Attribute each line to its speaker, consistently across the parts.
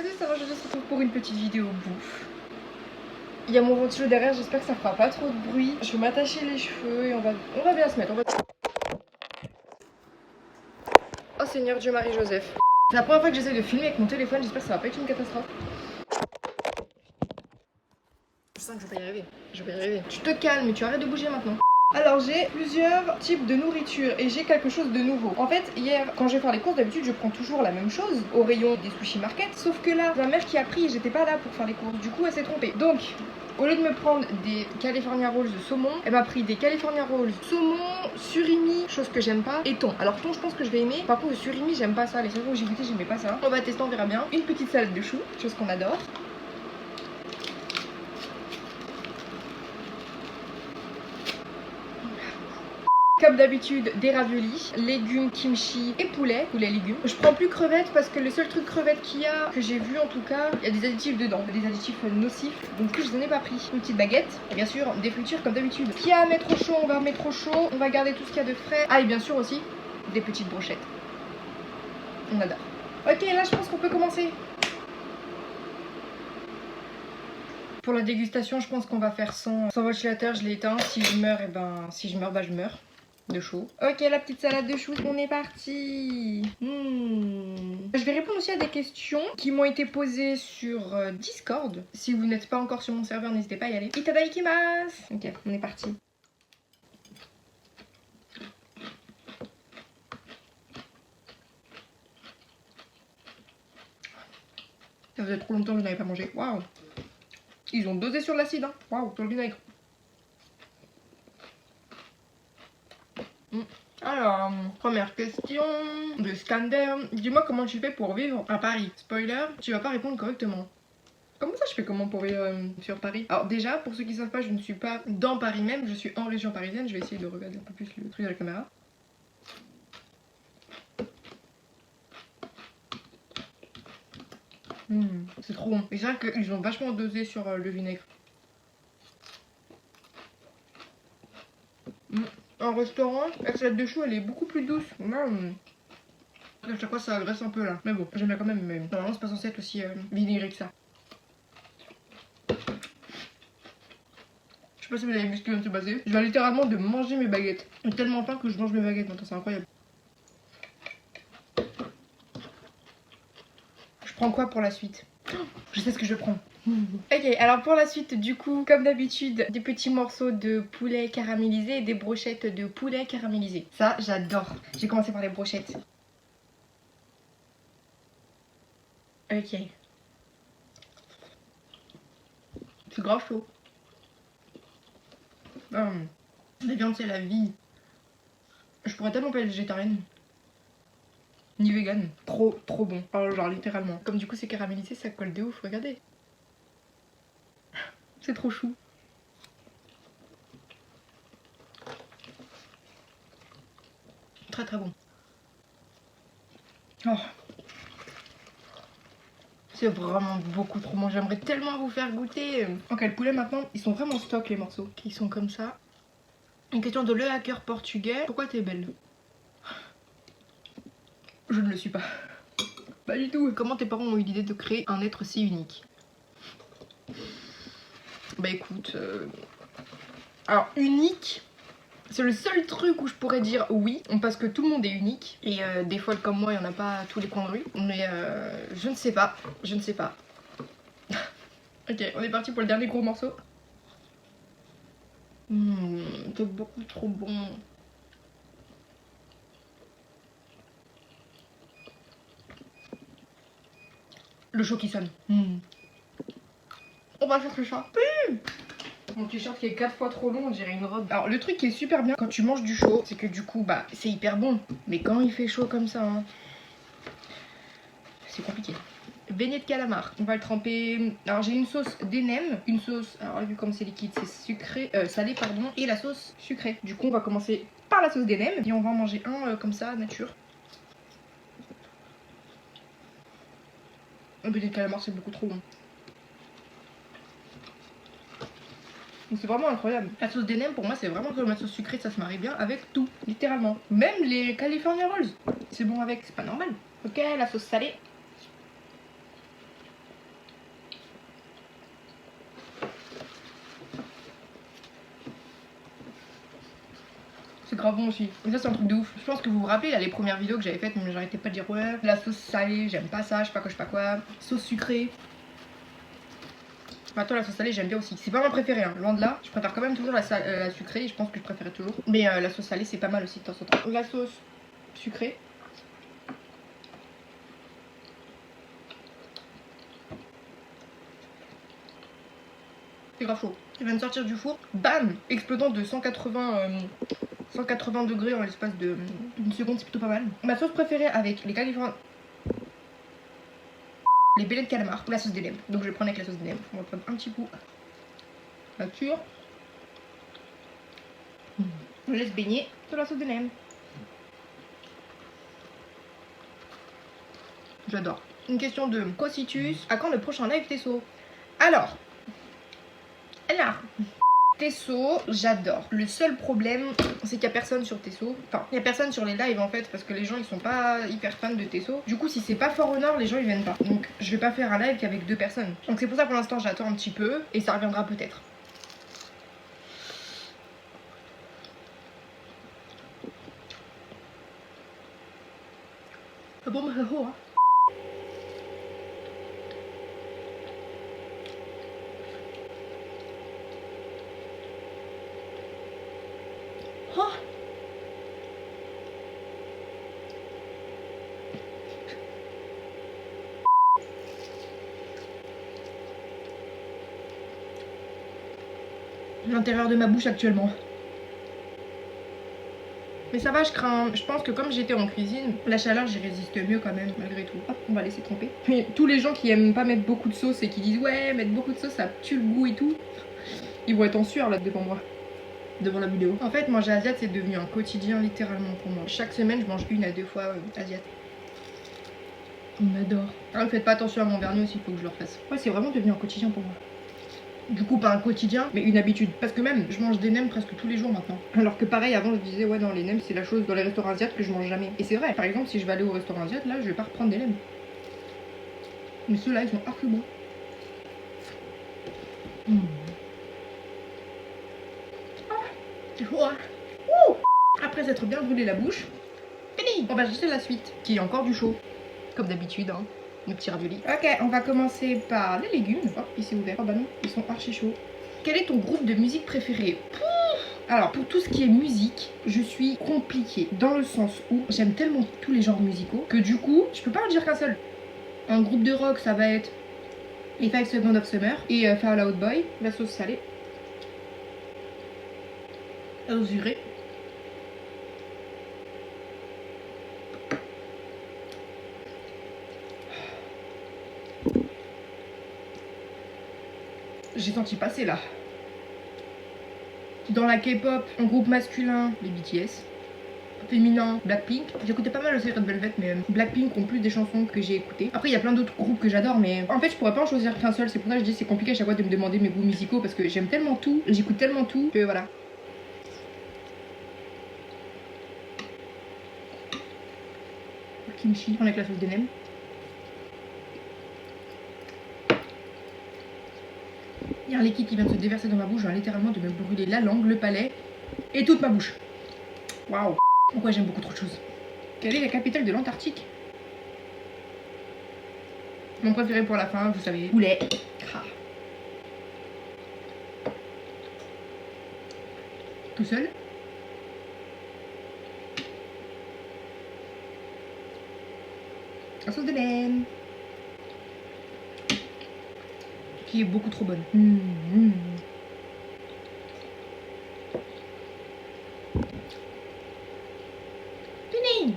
Speaker 1: à tous, alors je se retrouve pour une petite vidéo bouffe. Il y a mon ventilo derrière, j'espère que ça fera pas trop de bruit. Je vais m'attacher les cheveux et on va bien se mettre. Oh Seigneur Dieu Marie-Joseph. C'est la première fois que j'essaie de filmer avec mon téléphone, j'espère que ça va pas être une catastrophe. Je sens que je vais pas y arriver. Je vais y arriver. Tu te calmes et tu arrêtes de bouger maintenant. Alors j'ai plusieurs types de nourriture et j'ai quelque chose de nouveau. En fait hier quand je vais faire les courses, d'habitude je prends toujours la même chose au rayon des sushi market. Sauf que là, ma mère qui a pris, j'étais pas là pour faire les courses. Du coup elle s'est trompée. Donc au lieu de me prendre des California Rolls de saumon, elle m'a pris des California Rolls saumon, surimi, chose que j'aime pas, et thon. Alors thon je pense que je vais aimer. Par contre le surimi j'aime pas ça. Les seuls fois où j'ai goûté j'aimais pas ça. On va tester, on verra bien. Une petite salade de choux, chose qu'on adore. Comme d'habitude, des raviolis, légumes, kimchi et poulet légumes. Je prends plus crevettes parce que le seul truc crevettes qu'il y a, que j'ai vu en tout cas, il y a des additifs dedans, des additifs nocifs, donc je n'en ai pas pris. Une petite baguette, et bien sûr des fritures comme d'habitude. Qui a à mettre au chaud, on va mettre au chaud, on va garder tout ce qu'il y a de frais. Ah et bien sûr aussi, des petites brochettes. On adore. Ok, là je pense qu'on peut commencer. Pour la dégustation, je pense qu'on va faire sans ventilateur, je l'ai éteint. Si je meurs, je meurs. De chaud. Ok, la petite salade de choux, on est parti. Je vais répondre aussi à des questions qui m'ont été posées sur Discord. Si vous n'êtes pas encore sur mon serveur, n'hésitez pas à y aller. Itadaikimasu. Ok, on est parti. Ça faisait trop longtemps que je n'avais pas mangé. Waouh. Ils ont dosé sur l'acide, hein. Waouh, sur le vinaigre. Alors, première question de Skander. Dis-moi comment tu fais pour vivre à Paris. Spoiler, tu vas pas répondre correctement. Comment ça je fais comment pour vivre sur Paris? Alors déjà, pour ceux qui savent pas, je ne suis pas dans Paris même, je suis en région parisienne. Je vais essayer de regarder un peu plus le truc de la caméra. C'est trop bon. Et c'est vrai qu'ils ont vachement dosé sur le vinaigre. En restaurant, la salade de choux elle est beaucoup plus douce. À chaque fois ça agresse un peu là. Mais bon, j'aime bien quand même. Mais normalement c'est pas censé être aussi vinaigré que ça. Je sais pas si vous avez vu ce qui vient de se passer. Je viens littéralement de manger mes baguettes. J'ai tellement faim que je mange mes baguettes maintenant, c'est incroyable. Je prends quoi pour la suite? Je sais ce que je prends. Ok, alors pour la suite, du coup, comme d'habitude, des petits morceaux de poulet caramélisé et des brochettes de poulet caramélisé. Ça, j'adore. J'ai commencé par les brochettes. Ok. C'est grave chaud. La viande, c'est la vie. Je pourrais tellement pas être végétarienne. Ni vegan. Trop bon. Alors, genre littéralement. Comme du coup c'est caramélisé, ça colle de ouf, regardez. C'est trop chou. Très bon. Oh. C'est vraiment beaucoup trop bon. J'aimerais tellement vous faire goûter. Ok, le poulet maintenant, ils sont vraiment stock les morceaux. Ils sont comme ça. Une question de le hacker portugais. Pourquoi t'es belle? Je ne le suis pas. Pas du tout. Comment tes parents ont eu l'idée de créer un être si unique? Bah écoute... Alors unique, c'est le seul truc où je pourrais dire oui, parce que tout le monde est unique. Et des folles comme moi, il n'y en a pas à tous les coins de rue. Mais je ne sais pas. Je ne sais pas. Ok, on est parti pour le dernier gros morceau. C'est beaucoup trop bon. Le chaud qui sonne. On va chercher ça. Mon t-shirt qui est 4 fois trop long, on dirait une robe. Alors le truc qui est super bien quand tu manges du chaud, c'est que du coup bah c'est hyper bon. Mais quand il fait chaud comme ça, hein, c'est compliqué. Beignet de calamar, on va le tremper. Alors j'ai une sauce d'Enem, une sauce, alors vu comme c'est liquide, c'est sucré, salé pardon, et la sauce sucrée. Du coup on va commencer par la sauce d'Enem et on va en manger un comme ça, nature. Le beignet de calamar c'est beaucoup trop bon. C'est vraiment incroyable. La sauce d'Enem pour moi c'est vraiment comme la sauce sucrée, ça se marie bien avec tout, littéralement. Même les California Rolls, c'est bon avec, c'est pas normal. Ok, la sauce salée. grave bon aussi. Et ça c'est un truc de ouf. Je pense que vous vous rappelez là, les premières vidéos que j'avais faites, mais j'arrêtais pas de dire ouais, la sauce salée, j'aime pas ça, je sais pas quoi, je sais pas quoi. Sauce sucrée. Attends, la sauce salée j'aime bien aussi. C'est pas ma préférée, hein. Loin de là. Je préfère quand même toujours la sucrée, je pense que je préférais toujours. Mais la sauce salée c'est pas mal aussi de temps en temps. La sauce sucrée. C'est grave chaud. Il vient de sortir du four. Bam, explodant de 180 degrés en l'espace d'une seconde, c'est plutôt pas mal. Ma sauce préférée avec les Californiens, les beignets de calamar ou la sauce d'élève. Donc je vais prendre avec la sauce d'élève. On va prendre un petit coup là-dessus. Je laisse baigner sur la sauce d'élève. J'adore. Une question de Cositus. À quand le prochain live Tesso? Alors, Tesso, j'adore. Le seul problème, c'est qu'il y a personne sur Tesso. Enfin, il y a personne sur les lives en fait, parce que les gens ils sont pas hyper fans de Tesso. Du coup, si c'est pas For Honor, les gens ils viennent pas. Donc, je vais pas faire un live qu'avec 2 personnes. Donc, c'est pour ça pour l'instant, j'attends un petit peu et ça reviendra peut-être. Ah bon, bah, oh, hein. Oh. L'intérieur de ma bouche actuellement. Mais ça va, je crains. Je pense que comme j'étais en cuisine, la chaleur j'y résiste mieux quand même, malgré tout. Hop, on va laisser tremper. Mais tous les gens qui aiment pas mettre beaucoup de sauce et qui disent ouais, mettre beaucoup de sauce ça tue le goût et tout, ils vont être en sueur là devant moi, devant la vidéo. En fait, manger asiate c'est devenu un quotidien littéralement pour moi. Chaque semaine, je mange 1 à 2 fois asiate. On adore. Ah, faites pas attention à mon vernis aussi, il faut que je le refasse. Ouais, c'est vraiment devenu un quotidien pour moi. Du coup, pas un quotidien, mais une habitude. Parce que même, je mange des nems presque tous les jours maintenant. Alors que pareil, avant, je disais, ouais, non, les nems, c'est la chose dans les restaurants asiatiques que je mange jamais. Et c'est vrai, par exemple, si je vais aller au restaurant asiatique, là, je vais pas reprendre des nems. Mais ceux-là, ils sont archi bons. Ah, c'est chaud, hein. Ouh. Après s'être bien brûlé la bouche, fini. On va chercher la suite, qui est encore du chaud. Comme d'habitude, hein. Nos petits raviolis. Ok, on va commencer par les légumes. Oh, il s'est ouvert. Oh bah non, ils sont archi chauds. Quel est ton groupe de musique préféré? Alors, pour tout ce qui est musique, je suis compliquée. Dans le sens où j'aime tellement tous les genres musicaux que du coup, je peux pas en dire qu'un seul. Un groupe de rock, ça va être les 5 Seconds of Summer et Fall Out Boy, la sauce salée. Azuré. J'ai senti passer là. Dans la K-pop, en groupe masculin, les BTS. Féminin, Blackpink. J'écoutais pas mal aussi Red Velvet, mais Blackpink ont plus des chansons que j'ai écoutées. Après, il y a plein d'autres groupes que j'adore, mais en fait, je pourrais pas en choisir qu'un seul. C'est pour ça que je dis c'est compliqué à chaque fois de me demander mes goûts musicaux parce que j'aime tellement tout, j'écoute tellement tout que voilà. Kimchi, avec la sauce de nem. Il y a un liquide qui vient de se déverser dans ma bouche, genre littéralement de me brûler la langue, le palais et toute ma bouche. Waouh! Pourquoi j'aime beaucoup trop de choses? Quelle est la capitale de l'Antarctique? Mon préféré pour la fin, vous savez. Poulet. Ah. Tout seul. La sauce de laine. Qui est beaucoup trop bonne.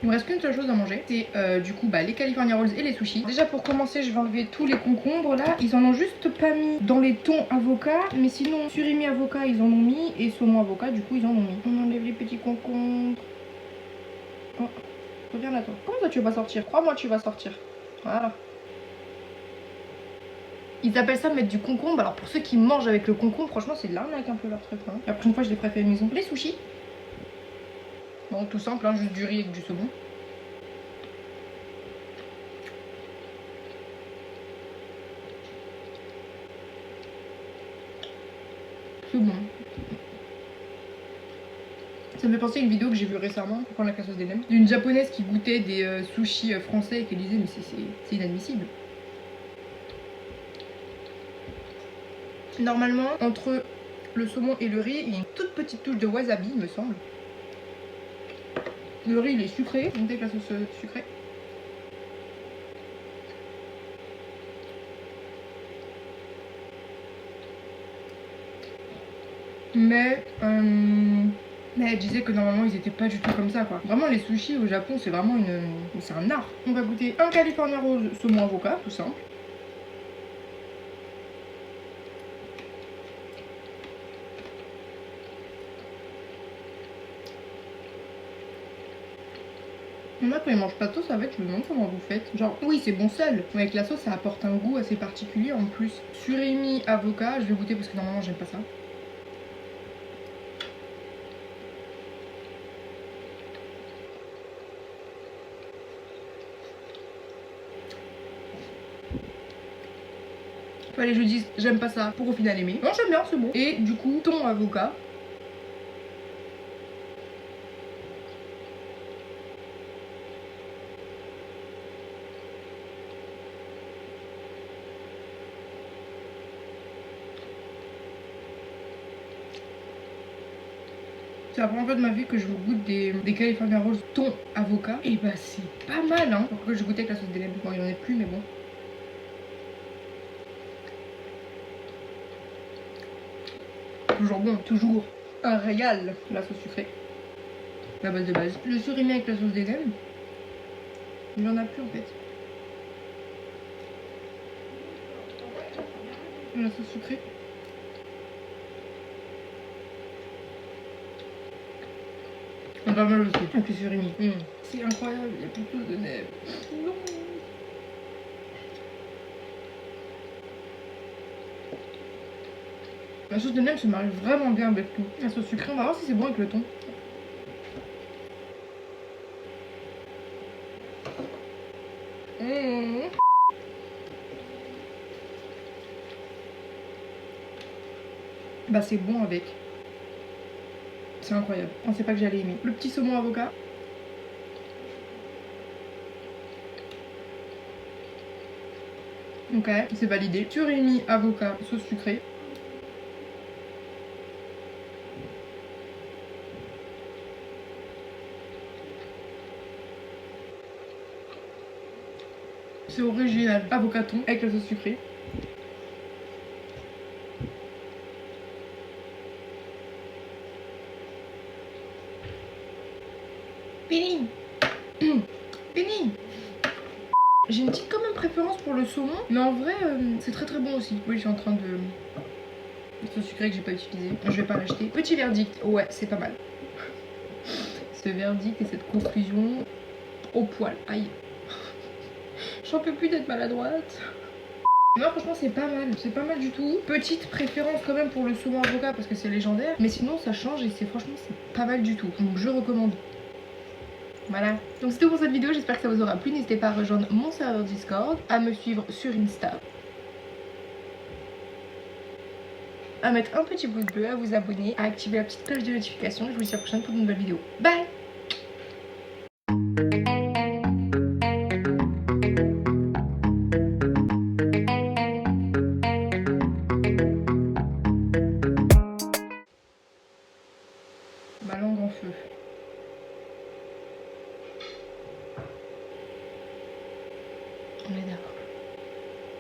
Speaker 1: Il me reste qu'une seule chose à manger, c'est du coup les California Rolls et les sushis. Déjà pour commencer, je vais enlever tous les concombres là. Ils en ont juste pas mis dans les thons avocat, mais sinon surimi avocat ils en ont mis et saumon avocat du coup ils en ont mis. On enlève les petits concombres. Oh, reviens là toi. Comment ça tu vas sortir? Crois-moi tu vas sortir. Voilà. Ils appellent ça mettre du concombre. Alors pour ceux qui mangent avec le concombre, franchement c'est de l'arnaque un peu leur truc. Hein. La prochaine fois je les ferai fait maison. Les sushis. Bon, tout simple, hein, juste du riz avec du saumon. C'est bon. Ça me fait penser à une vidéo que j'ai vue récemment, pour prendre la sauce des nems, d'une japonaise qui goûtait des sushis français et qui disait mais c'est inadmissible. Normalement, entre le saumon et le riz, il y a une toute petite touche de wasabi, il me semble. Le riz il est sucré, donc avec la sauce sucrée. Mais elle disait que normalement ils étaient pas du tout comme ça quoi. Vraiment les sushis au Japon c'est vraiment c'est un art. On va goûter un California Rose saumon avocat, tout simple. Il y en a quand ils mangent pas de sauce avec, je me demande comment vous faites. Genre oui c'est bon seul, mais avec la sauce ça apporte un goût assez particulier en plus. Surimi avocat, je vais goûter parce que normalement j'aime pas ça. Fallait que je dise j'aime pas ça pour au final aimer. Non j'aime bien, c'est bon. Et du coup thon avocat. C'est la première fois de ma vie que je goûte des California Rolls thon avocat. Et bah c'est pas mal hein. Pourquoi je goûtais avec la sauce des nems. Bon il y en a plus mais bon. Toujours bon, toujours un régal. La sauce sucrée. La base de base. Le surimi avec la sauce des nems. Il y en a plus en fait. La sauce sucrée. C'est pas mal aussi avec le surimi. C'est incroyable, il y a plus de sauce de nems. Non. La sauce de nems se marie vraiment bien avec tout. La sauce sucrée, on va voir si c'est bon avec le thon. Bah c'est bon avec. C'est incroyable. On sait pas que j'allais aimer. Le petit saumon avocat. Ok, c'est validé. Surimi avocat, sauce sucrée. C'est original. Avocat thon avec la sauce sucrée. Péni. Péni. J'ai une petite quand même préférence pour le saumon, mais en vrai c'est très très bon aussi. Oui, je suis en train de... sauce sucrée que j'ai pas utilisé. Je vais pas l'acheter. Petit verdict, ouais c'est pas mal. Ce verdict et cette conclusion au poil. Aïe. J'en peux plus d'être maladroite. Non franchement c'est pas mal du tout. Petite préférence quand même pour le saumon avocat parce que c'est légendaire. Mais sinon ça change et franchement c'est pas mal du tout. Donc je recommande. Voilà, donc c'est tout pour cette vidéo, j'espère que ça vous aura plu. N'hésitez pas à rejoindre mon serveur Discord, à me suivre sur Insta, à mettre un petit pouce bleu, à vous abonner, à activer la petite cloche de notification. Je vous dis à la prochaine pour une nouvelle vidéo. Bye! Ma langue en feu. On est d'accord.